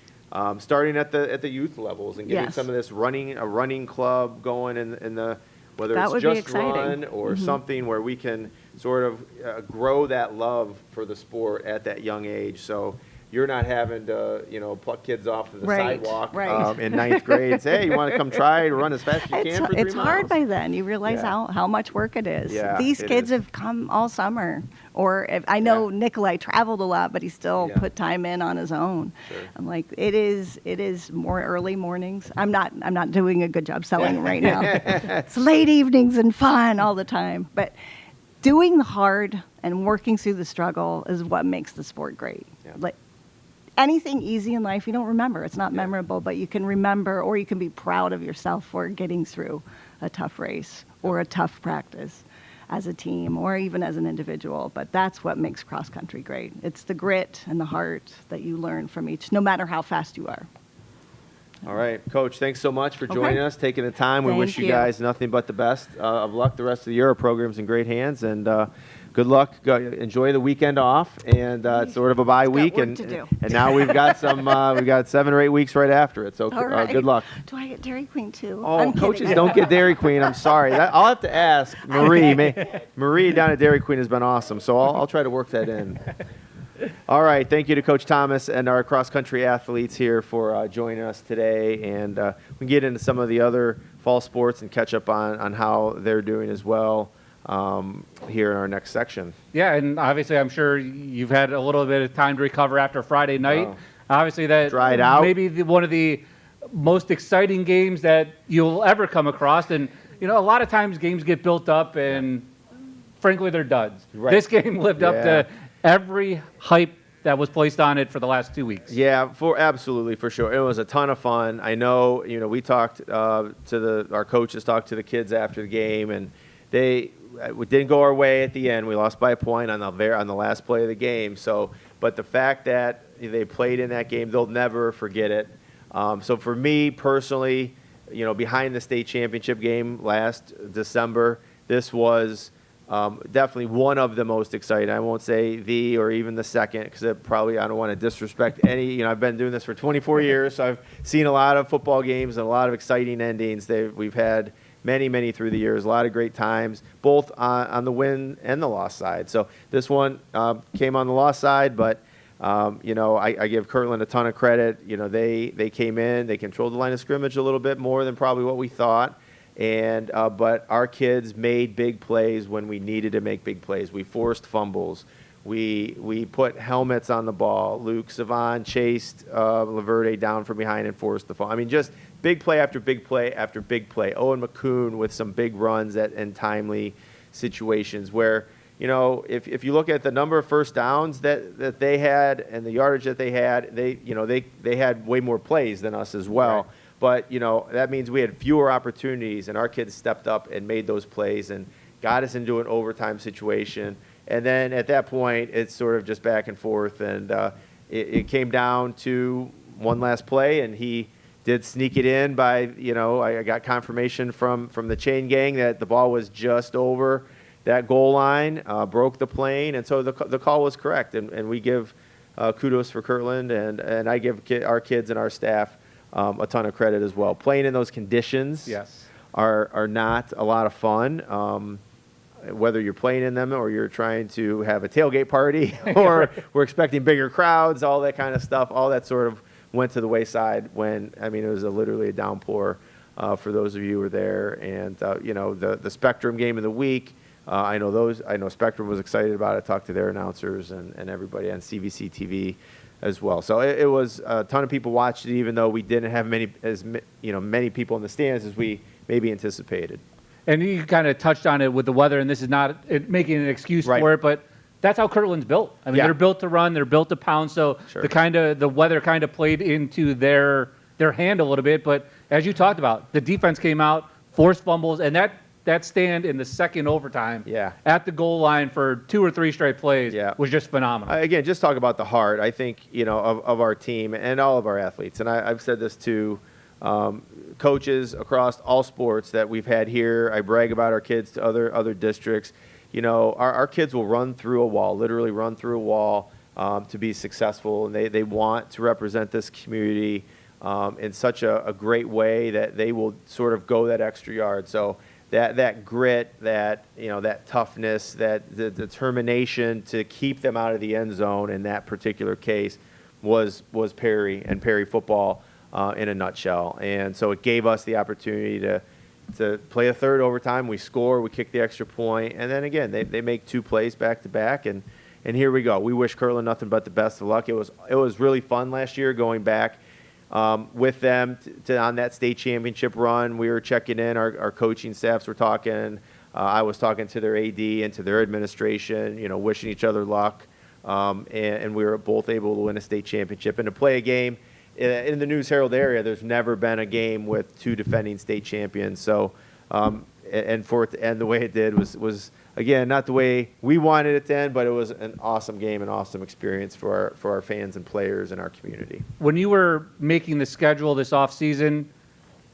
starting at the youth levels and getting Yes. some of this a running club going in the whether That it's would be just exciting. run or something where we can sort of grow that love for the sport at that young age. So you're not having to pluck kids off to the Right, sidewalk right. in 9th grade and say, hey, you want to come try to run as fast as you can for 3 It's miles? hard by then. You realize Yeah. how much work it is. Yeah, These it kids is. have come all summer. Or I know Nikolai traveled a lot, but he still Yeah. put time in on his own. Sure. I'm like, it is more early mornings. I'm not doing a good job selling right now. It's late evenings and fun all the time. But doing the hard and working through the struggle is what makes the sport great. Yeah. Like anything easy in life, you don't remember. It's not memorable, but you can remember, or you can be proud of yourself for getting through a tough race or a tough practice as a team or even as an individual. But that's what makes cross country great. It's the grit and the heart that you learn from each, no matter how fast you are. All right, Coach, thanks so much for Okay. joining us, taking the time. We Thank wish you you. guys nothing but the best of luck the rest of the year. Our program's in great hands, and good luck. Enjoy the weekend off, and it's sort of a bye got week, work and to do. and now we've got we've got 7 or 8 weeks right after it. So All right. good luck. Do I get Dairy Queen too? Oh, I'm coaches kidding. don't get Dairy Queen. I'm sorry. I'll have to ask Marie. Marie down at Dairy Queen has been awesome, so I'll try to work that in. All right. Thank you to Coach Thomas and our cross-country athletes here for joining us today. And we can get into some of the other fall sports and catch up on how they're doing as well here in our next section. Yeah, and obviously, I'm sure you've had a little bit of time to recover after Friday night. Wow. Obviously, that Dried out. maybe one of the most exciting games that you'll ever come across. And a lot of times games get built up, and frankly, they're duds. Right. This game lived up Yeah. to every hype that was placed on it for the last 2 weeks. Yeah, absolutely, for sure. It was a ton of fun. I know, we talked our coaches talked to the kids after the game, and it didn't go our way at the end. We lost by a point on the last play of the game. So, but the fact that they played in that game, they'll never forget it. So for me personally, behind the state championship game last December, this was definitely one of the most exciting. I won't say the or even the second, because I don't want to disrespect any. I've been doing this for 24 years, so I've seen a lot of football games and a lot of exciting endings. We've had many through the years, a lot of great times, both on the win and the loss side. So this one came on the loss side, but I give Kirtland a ton of credit. They came in, they controlled the line of scrimmage a little bit more than probably what we thought. And but our kids made big plays when we needed to make big plays. We forced fumbles. We put helmets on the ball. Luke Savon chased Laverde down from behind and forced the fumble. I mean, just big play after big play after big play. Owen McCoon with some big runs in timely situations where, if you look at the number of first downs that they had and the yardage that they had, they had way more plays than us as well. Right. But, that means we had fewer opportunities, and our kids stepped up and made those plays and got us into an overtime situation. And then at that point, it's sort of just back and forth. And it came down to one last play, and he did sneak it in by, I got confirmation from the chain gang that the ball was just over that goal line, broke the plane. And so the call was correct. And we give kudos for Kirtland, and I give our kids and our staff a ton of credit as well. Playing in those conditions Yes. are not a lot of fun. Whether you're playing in them or you're trying to have a tailgate party or we're expecting bigger crowds, all that kind of stuff, all that sort of went to the wayside when, it was literally a downpour for those of you who were there. And, the Spectrum game of the week, I know Spectrum was excited about it, talked to their announcers and everybody on CVC TV as well. So it was a ton of people watched it, even though we didn't have many people in the stands as we maybe anticipated. And you kind of touched on it with the weather, and this is not making an excuse Right. for it, but that's how Kirtland's built. I mean, Yeah. they're built to run, they're built to pound, so Sure. the weather kind of played into their hand a little bit. But as you talked about, the defense came out, forced fumbles, and that stand in the second overtime Yeah. at the goal line for 2 or 3 straight plays Yeah. was just phenomenal. Again, just talk about the heart, I think, of our team and all of our athletes. And I've said this to coaches across all sports that we've had here. I brag about our kids to other districts. Our kids will run through a wall, literally run through a wall to be successful. And they want to represent this community in such a great way that they will sort of go that extra yard. So that grit, that toughness, the determination to keep them out of the end zone in that particular case was Perry and Perry football in a nutshell. And so it gave us the opportunity to play a third overtime. We score, we kick the extra point, and then again they make 2 plays back to back, and here we go. We wish Kirtland nothing but the best of luck. It was really fun last year going back with them on that state championship run. We were checking in, our coaching staffs were talking. I was talking to their AD and to their administration, wishing each other luck. And we were both able to win a state championship. And to play a game in the News Herald area, there's never been a game with 2 defending state champions. So, and for it to end the way it did was again, not the way we wanted it to end, but it was an awesome game, an awesome experience for our fans and players and our community. When you were making the schedule this off season,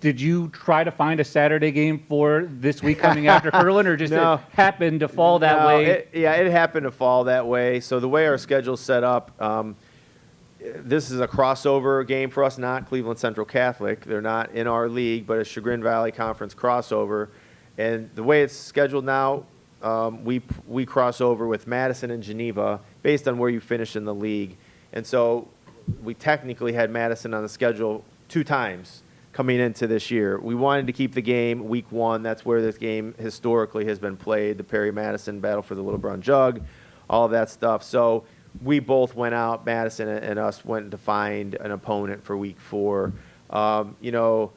did you try to find a Saturday game for this week coming after Kirtland, or just No. it happened to fall that No, way? It happened to fall that way. So the way our schedule's set up, this is a crossover game for us, not Cleveland Central Catholic. They're not in our league, but a Chagrin Valley Conference crossover. And the way it's scheduled now, we cross over with Madison and Geneva based on where you finish in the league. And so we technically had Madison on the schedule 2 times coming into this year. We wanted to keep the game week 1. That's where this game historically has been played, the Perry-Madison battle for the Little Brown Jug, all of that stuff. So we both went out, Madison and us went to find an opponent for week 4. You know,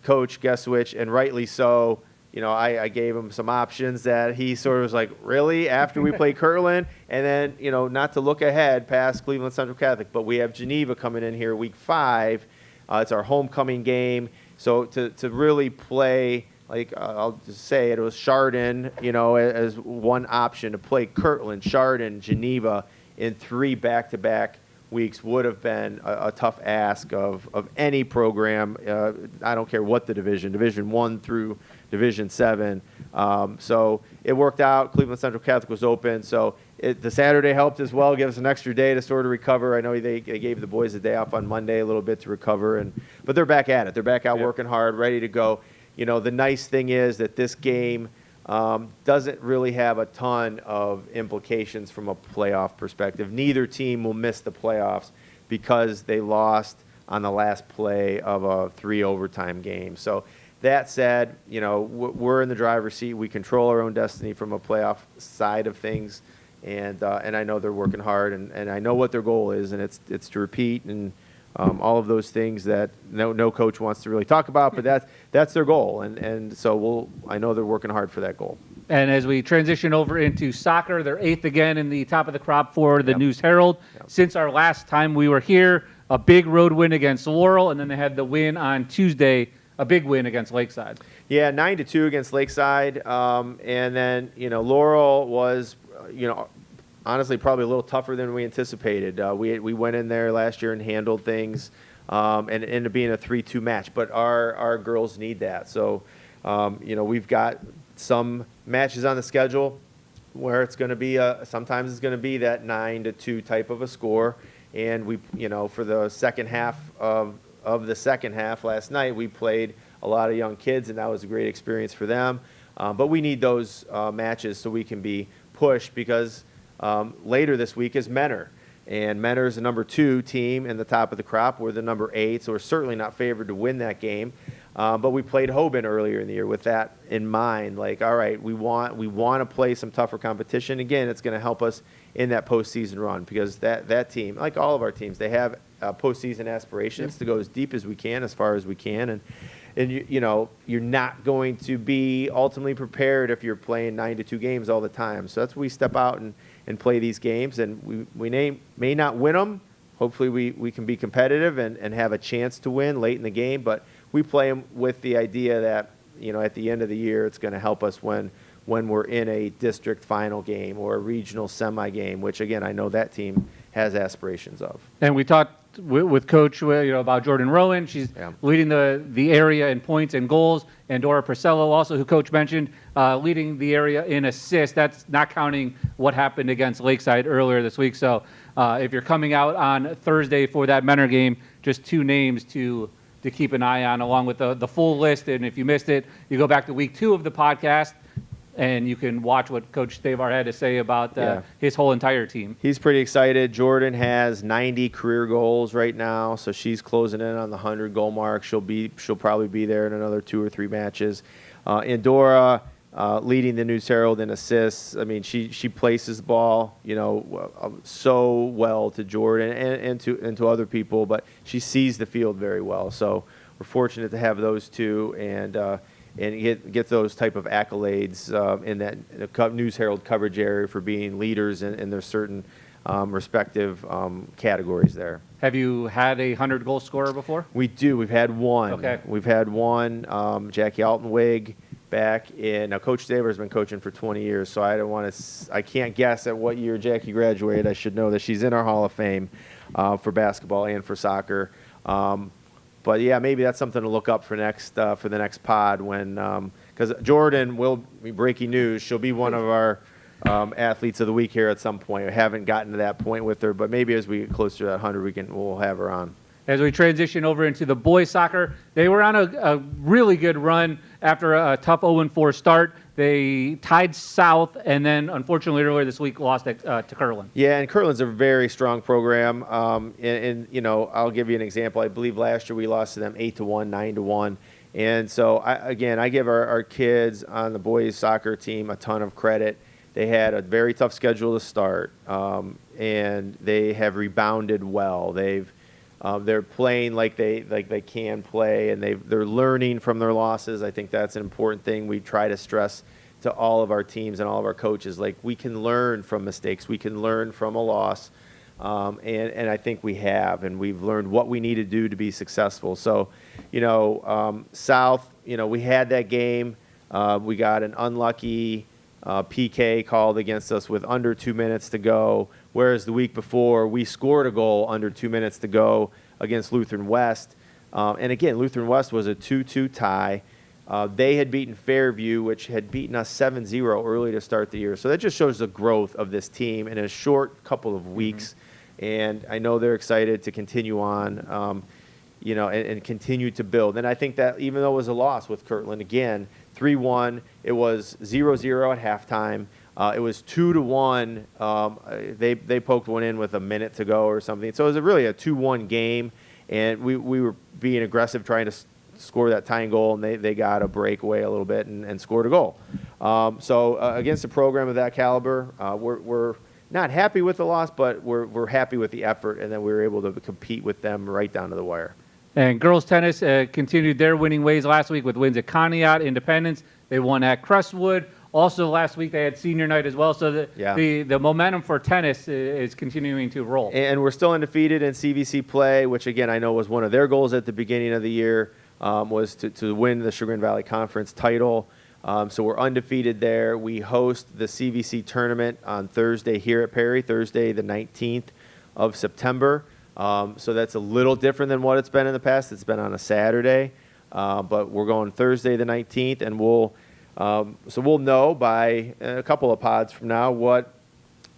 Coach Guesswich, and rightly so, you know, I gave him some options that he sort of was like, really? After we play Kirtland? And then, you know, not to look ahead past Cleveland Central Catholic, but we have Geneva coming in here week 5. It's our homecoming game. So to really play, like I'll just say it was Chardon, you know, as one option to play Kirtland, Chardon, Geneva in 3 back-to-back weeks would have been a tough ask of any program. I don't care what the Division 1 through Division 7. So it worked out. Cleveland Central Catholic was open. So the Saturday helped as well, give us an extra day to sort of recover. I know they gave the boys a day off on Monday a little bit to recover, but they're back at it. They're back out working hard, ready to go. You know, the nice thing is that this game doesn't really have a ton of implications from a playoff perspective. Neither team will miss the playoffs because they lost on the last play of a 3 overtime game. So that said, you know, we're in the driver's seat. We control our own destiny from a playoff side of things. And I know they're working hard, and I know what their goal is, and it's to repeat and all of those things that no coach wants to really talk about, but that's their goal, and so I know they're working hard for that goal. And as we transition over into soccer, they're 8th again in the top of the crop for the News Herald. Since our last time we were here, a big road win against Laurel, and then they had the win on Tuesday, a big win against Lakeside. Yeah, 9-2 against Lakeside, and then Laurel was honestly probably a little tougher than we anticipated. We went in there last year and handled things, and it ended up being a 3-2 match. But our girls need that. So we've got some matches on the schedule where it's going to be sometimes it's going to be that 9-2 type of a score. And we for the second half of the second half last night, we played a lot of young kids, and that was a great experience for them. But we need those matches so we can be pushed, because later this week is Menor. And Menor is the number 2 team in the top of the crop. We're the number 8, so we're certainly not favored to win that game. But we played Hoban earlier in the year with that in mind. Like, all right, we want to play some tougher competition. Again, it's going to help us in that postseason run, because that team, like all of our teams, they have postseason aspirations to go as deep as we can, as far as we can. And you're not going to be ultimately prepared if you're playing 9-2 games all the time. So that's why we step out and play these games, and we may not win them. Hopefully we can be competitive and have a chance to win late in the game, but we play them with the idea that at the end of the year it's going to help us when we're in a district final game or a regional semi game, which again I know that team has aspirations of. And we talked with Coach about Jordan Rowan. She's leading the area in points and goals, and Dora Purcello also, who Coach mentioned, leading the area in assists. That's not counting what happened against Lakeside earlier this week. So if you're coming out on Thursday for that Menor game, just 2 names to keep an eye on, along with the full list. And if you missed it, you go back to week 2 of the podcast, and you can watch what Coach Stavar had to say about his whole entire team. He's pretty excited. Jordan has 90 career goals right now, so she's closing in on the 100-goal mark. She'll probably be there in another 2 or 3 matches. And Dora leading the News Herald in assists. I mean, she places the ball, so well to Jordan and to other people, but she sees the field very well. So we're fortunate to have those 2 and get those type of accolades in that News Herald coverage area for being leaders in their certain respective categories there. Have you had a 100-goal scorer before? We do. We've had one. Okay. We've had one, Jackie Altenwig, back in. Now, Coach Stabler's been coaching for 20 years, so I don't want to. I can't guess at what year Jackie graduated. I should know that she's in our Hall of Fame for basketball and for soccer. But yeah, maybe that's something to look up for the next pod when because Jordan will be breaking news. She'll be one of our athletes of the week here at some point. We haven't gotten to that point with her, but maybe as we get closer to that 100, we'll have her on. As we transition over into the boys soccer, they were on a really good run after a tough 0-4 start. They tied South, and then unfortunately earlier this week lost to Kirtland. Yeah, and Kirtland's a very strong program. And you know, I'll give you an example. I believe last year we lost to them 8-1, 9-1. And so, I give our kids on the boys soccer team a ton of credit. They had a very tough schedule to start, and they have rebounded well. They're playing like they can play, and they're learning from their losses. I think that's an important thing. We try to stress to all of our teams and all of our coaches, like we can learn from mistakes, we can learn from a loss, and I think we have, and we've learned what we need to do to be successful. So, you know, South, you know, we had that game. We got an unlucky PK called against us with under 2 minutes to go. Whereas the week before, we scored a goal under 2 minutes to go against Lutheran West. And again, Lutheran West was a 2-2 tie. They had beaten Fairview, which had beaten us 7-0 early to start the year. So that just shows the growth of this team in a short couple of weeks. And I know they're excited to continue on, you know, and continue to build. And I think that even though it was a loss with Kirtland, again, 3-1, it was 0-0 at halftime. It was 2-1. They poked one in with a minute to go or something. So it was really a 2-1 game, and we were being aggressive trying to score that tying goal, and they got a breakaway a little bit and scored a goal. So against a program of that caliber, we're not happy with the loss, but we're happy with the effort, and then we were able to compete with them right down to the wire. And girls tennis continued their winning ways last week with wins at Conneaut, Independence. They won at Crestwood. Also, last week they had senior night as well. So the momentum for tennis is continuing to roll. And we're still undefeated in CVC play, which, again, I know was one of their goals at the beginning of the year, was to win the Chagrin Valley Conference title. So we're undefeated there. We host the CVC tournament on Thursday here at Perry, Thursday the 19th of September. So that's a little different than what it's been in the past. It's been on a Saturday. But we're going Thursday the 19th, and we'll know by a couple of pods from now what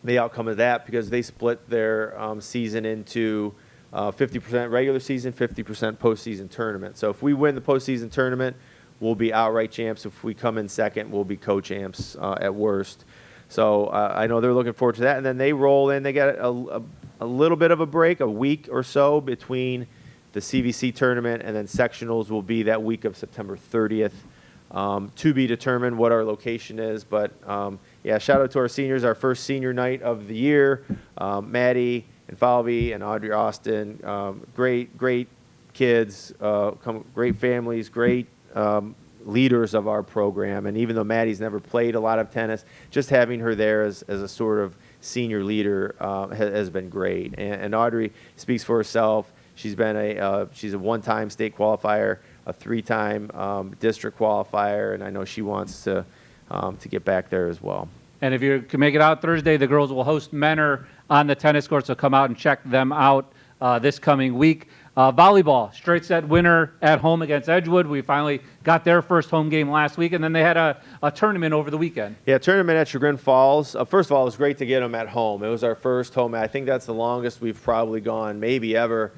the outcome of that, because they split their season into 50% regular season, 50% postseason tournament. So if we win the postseason tournament, we'll be outright champs. If we come in second, we'll be co-champs at worst. So I know they're looking forward to that. And then they roll in. They got a little bit of a break, a week or so between the CVC tournament and then sectionals will be that week of September 30th. To be determined what our location is. But, yeah, shout out to our seniors, our first senior night of the year. Maddie and Falvey and Audrey Austin, great kids, great families, great leaders of our program. And even though Maddie's never played a lot of tennis, just having her there as a sort of senior leader has been great. And Audrey speaks for herself. She's been she's a one-time state qualifier, a three-time district qualifier, and I know she wants to get back there as well. And if you can make it out Thursday, the girls will host Menor on the tennis court, so come out and check them out this coming week. Volleyball, straight set winner at home against Edgewood. We finally got their first home game last week, and then they had a tournament over the weekend. Yeah, tournament at Chagrin Falls. First of all, it was great to get them at home. It was our first home. I think that's the longest we've probably gone, maybe ever,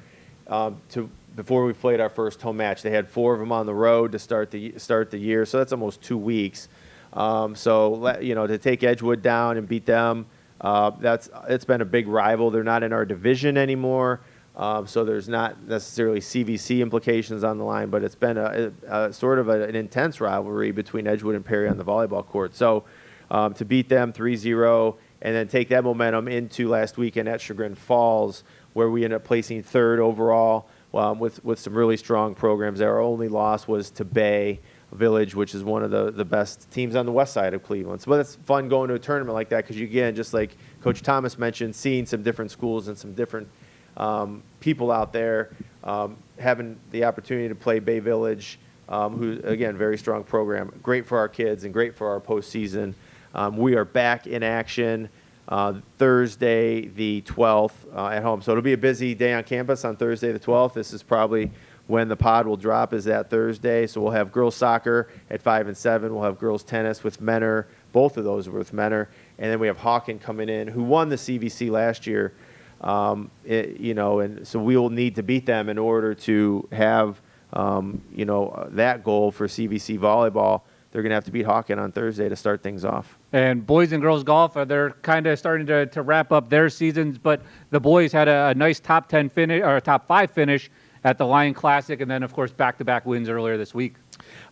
before we played our first home match. They had 4 of them on the road to start the year, so that's almost 2 weeks. So to take Edgewood down and beat them, it's been a big rival. They're not in our division anymore, so there's not necessarily CVC implications on the line, but it's been a sort of an intense rivalry between Edgewood and Perry on the volleyball court. So to beat them 3-0 and then take that momentum into last weekend at Chagrin Falls, where we ended up placing 3rd overall with some really strong programs. Our only loss was to Bay Village, which is one of the best teams on the west side of Cleveland. So it's fun going to a tournament like that because, again, just like Coach Thomas mentioned, seeing some different schools and some different people out there, having the opportunity to play Bay Village who, again, very strong program. Great for our kids and great for our postseason. We are back in action Thursday the 12th at home. So it'll be a busy day on campus on Thursday the 12th. This is probably when the pod will drop, is that Thursday. So we'll have girls soccer at 5 and 7. We'll have girls tennis with Menor. Both of those were with Menor. And then we have Hawken coming in, who won the CVC last year. And so we will need to beat them in order to have, that goal for CVC volleyball. They're going to have to beat Hawken on Thursday to start things off. And boys and girls golf, they're kind of starting to wrap up their seasons, but the boys had a nice top 10 finish or top 5 finish at the Lion Classic, and then of course back-to-back wins earlier this week.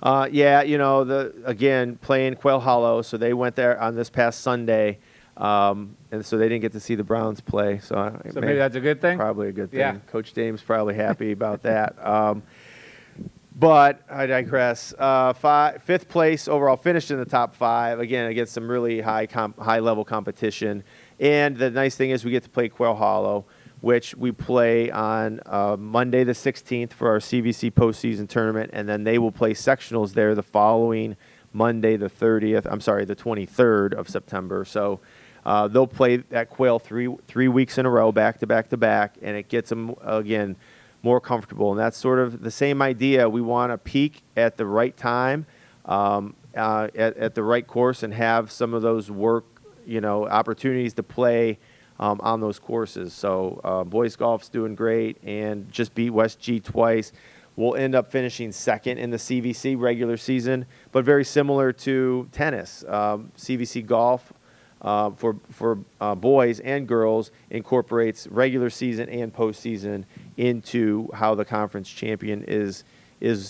Again, playing Quail Hollow, so they went there on this past Sunday, and so they didn't get to see the Browns play. So maybe that's a good thing? Probably a good thing. Yeah. Coach Dame's probably happy about that. But I digress. 5th place overall, finished in the top 5, again, against some really high-level competition. And the nice thing is we get to play Quail Hollow, which we play on Monday the 16th for our CVC postseason tournament, and then they will play sectionals there the following Monday the 23rd of September. So they'll play at Quail three weeks in a row, back to back to back, and it gets them, again, more comfortable. And that's sort of the same idea. We want to peak at the right time, at the right course, and have some of those opportunities to play on those courses. So boys golf's doing great and just beat West G twice. We'll end up finishing second in the CVC regular season, but very similar to tennis. CVC golf for boys and girls incorporates regular season and postseason into how the conference champion is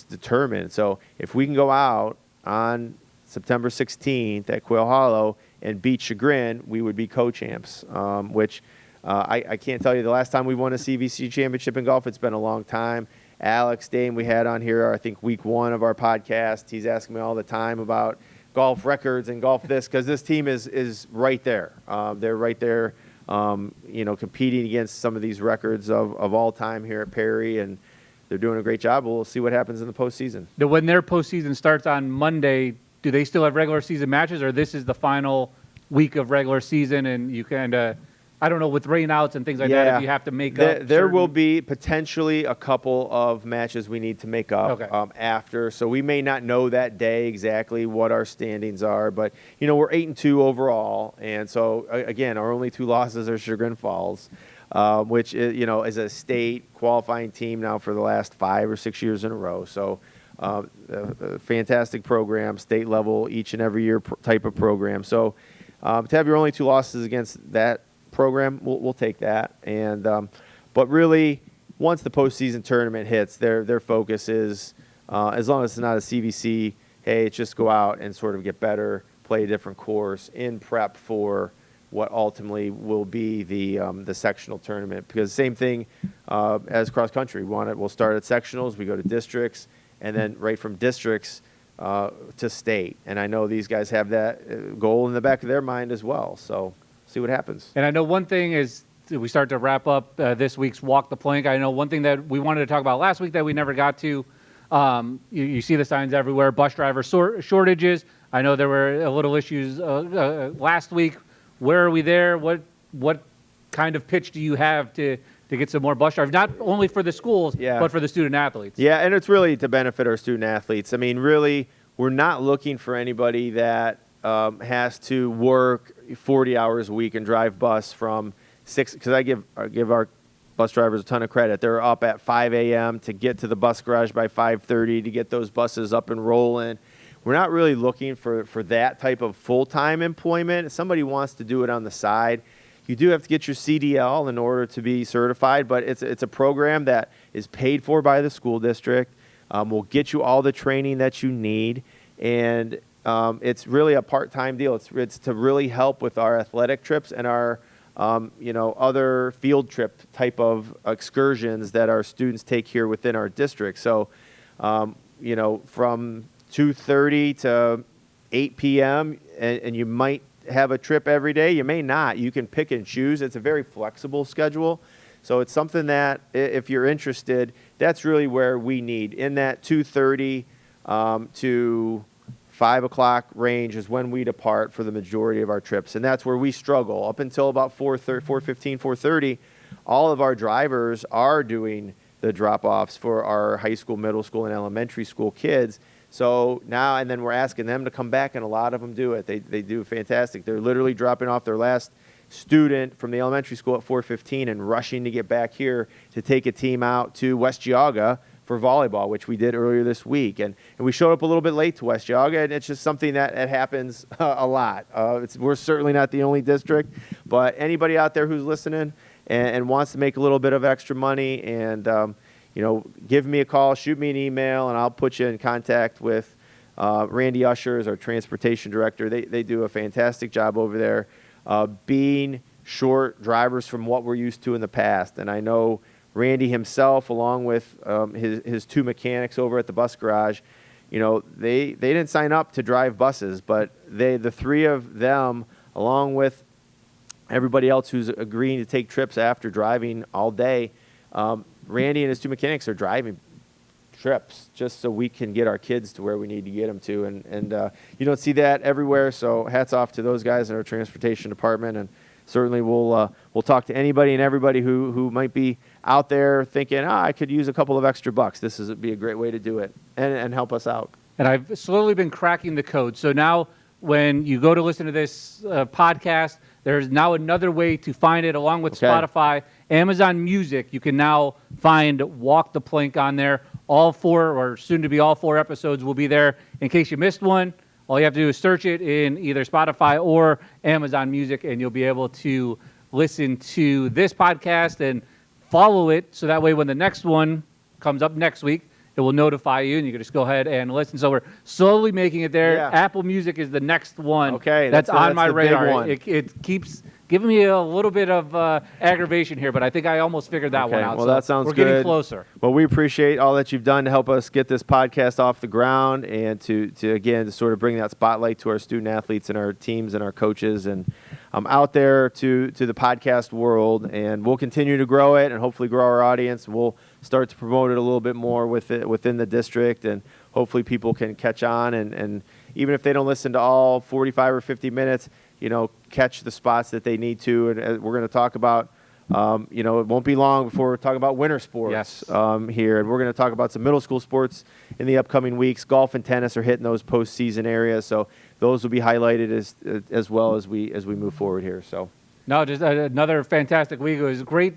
determined. So if we can go out on September 16th at Quail Hollow and beat Chagrin, we would be co-champs, which I can't tell you the last time we won a CVC championship in golf. It's been a long time. Alex Dame we had on here, I think week 1 of our podcast. He's asking me all the time about golf records and golf this, because this team is right there. They're right there, competing against some of these records of all time here at Perry, and they're doing a great job. We'll see what happens in the postseason. Now, when their postseason starts on Monday, do they still have regular season matches, or this is the final week of regular season and you kind of, I don't know, with rainouts and things like that, if you have to make up? There will be potentially a couple of matches we need to make up after. So we may not know that day exactly what our standings are, but, we're 8-2 overall. And so, again, our only 2 losses are Chagrin Falls, which, is a state qualifying team now for the last 5 or 6 years in a row. So a fantastic program, state level, each and every year type of program. So to have your only 2 losses against that program, we'll take that. And but really, once the postseason tournament hits, their focus is, as long as it's not a CVC, hey, it's just go out and sort of get better, play a different course in prep for what ultimately will be the sectional tournament. Because same thing as cross country, we'll start at sectionals, we go to districts, and then right from districts to state. And I know these guys have that goal in the back of their mind as well. So see what happens. And I know one thing is, we start to wrap up this week's Walk the Plank. I know one thing that we wanted to talk about last week that we never got to, you see the signs everywhere, bus driver shortages. I know there were little issues last week. Where are we there? What kind of pitch do you have to get some more bus drivers, not only for the schools, but for the student athletes? Yeah, and it's really to benefit our student athletes. I mean, really, we're not looking for anybody that has to work 40 hours a week and drive bus from 6, because I give our bus drivers a ton of credit. They're up at 5 a.m. to get to the bus garage by 5:30 to get those buses up and rolling. We're not really looking for that type of full-time employment. If somebody wants to do it on the side, you do have to get your CDL in order to be certified, but it's a program that is paid for by the school district. We'll get you all the training that you need, and it's really a part-time deal. It's to really help with our athletic trips and our other field trip type of excursions that our students take here within our district. So, from 2:30 to 8 p.m. and you might have a trip every day. You may not. You can pick and choose. It's a very flexible schedule. So it's something that, if you're interested, that's really where we need. In that 2:30 to 5 o'clock range is when we depart for the majority of our trips. And that's where we struggle. Up until about 4:15, 4:30, all of our drivers are doing the drop-offs for our high school, middle school, and elementary school kids. So now, and then we're asking them to come back, and a lot of them do it. They do fantastic. They're literally dropping off their last student from the elementary school at 4:15 and rushing to get back here to take a team out to West Geauga for volleyball, which we did earlier this week. And we showed up a little bit late to West Geauga, and it's just something that happens a lot. We're certainly not the only district, but anybody out there who's listening and wants to make a little bit of extra money and, give me a call, shoot me an email, and I'll put you in contact with Randy Ushers, our transportation director. They do a fantastic job over there being short drivers from what we're used to in the past. And I know Randy himself, along with his two mechanics over at the bus garage, they didn't sign up to drive buses, but the three of them, along with everybody else who's agreeing to take trips after driving all day, Randy and his two mechanics are driving trips just so we can get our kids to where we need to get them to. And you don't see that everywhere, so hats off to those guys in our transportation department. And certainly we'll talk to anybody and everybody who might be out there thinking, I could use a couple of extra bucks. This would be a great way to do it and help us out. And I've slowly been cracking the code. So now when you go to listen to this podcast, there's now another way to find it along with Spotify, Amazon Music. You can now find Walk the Plank on there. All 4 or soon to be all 4 episodes will be there. In case you missed one, all you have to do is search it in either Spotify or Amazon Music, and you'll be able to listen to this podcast and follow it. So that way when the next one comes up next week, it will notify you, and you can just go ahead and listen. So we're slowly making it there. Yeah. Apple Music is the next one. Okay, that's on my the big radar. one. It keeps giving me a little bit of aggravation here, but I think I almost figured that one out. Well, So that sounds we're good. getting closer. Well, we appreciate all that you've done to help us get this podcast off the ground and to sort of bring that spotlight to our student athletes and our teams and our coaches and out there to the podcast world. And we'll continue to grow it and hopefully grow our audience. We'll start to promote it a little bit more within the district, and hopefully people can catch on. And even if they don't listen to all 45 or 50 minutes, catch the spots that they need to. And we're going to talk about, it won't be long before we're talking about winter sports here. And we're going to talk about some middle school sports in the upcoming weeks. Golf and tennis are hitting those postseason areas. So those will be highlighted as well as we move forward here. So No, just another fantastic week. It was great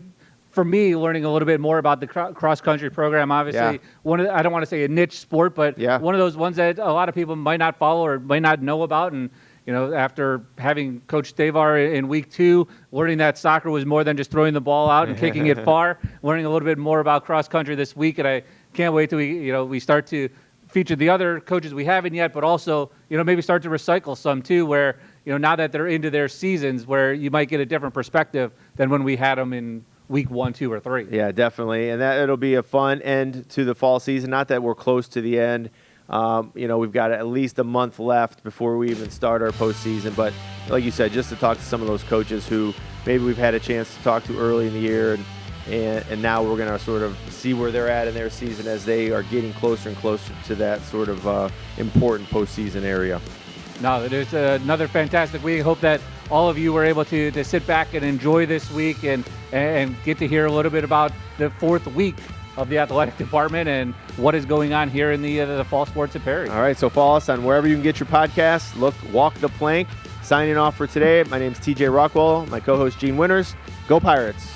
for me learning a little bit more about the cross-country program. Obviously, I don't want to say a niche sport, but one of those ones that a lot of people might not follow or might not know about. And after having Coach Stavar in week 2, learning that soccer was more than just throwing the ball out and kicking it far, learning a little bit more about cross-country this week, and I can't wait till we start to feature the other coaches we haven't yet, but also maybe start to recycle some too, where now that they're into their seasons, where you might get a different perspective than when we had them in week 1, 2, or 3. Yeah, definitely. And it'll be a fun end to the fall season. Not that we're close to the end. We've got at least a month left before we even start our postseason. But like you said, just to talk to some of those coaches who maybe we've had a chance to talk to early in the year, and now we're going to sort of see where they're at in their season as they are getting closer and closer to that sort of important postseason area. No, it is another fantastic week. Hope that all of you were able to sit back and enjoy this week and get to hear a little bit about the 4th week of the athletic department and what is going on here in the fall sports at Perry. All right, so follow us on wherever you can get your podcasts. Walk the Plank. Signing off for today. My name is TJ Rockwell. My co-host Gene Winters. Go Pirates.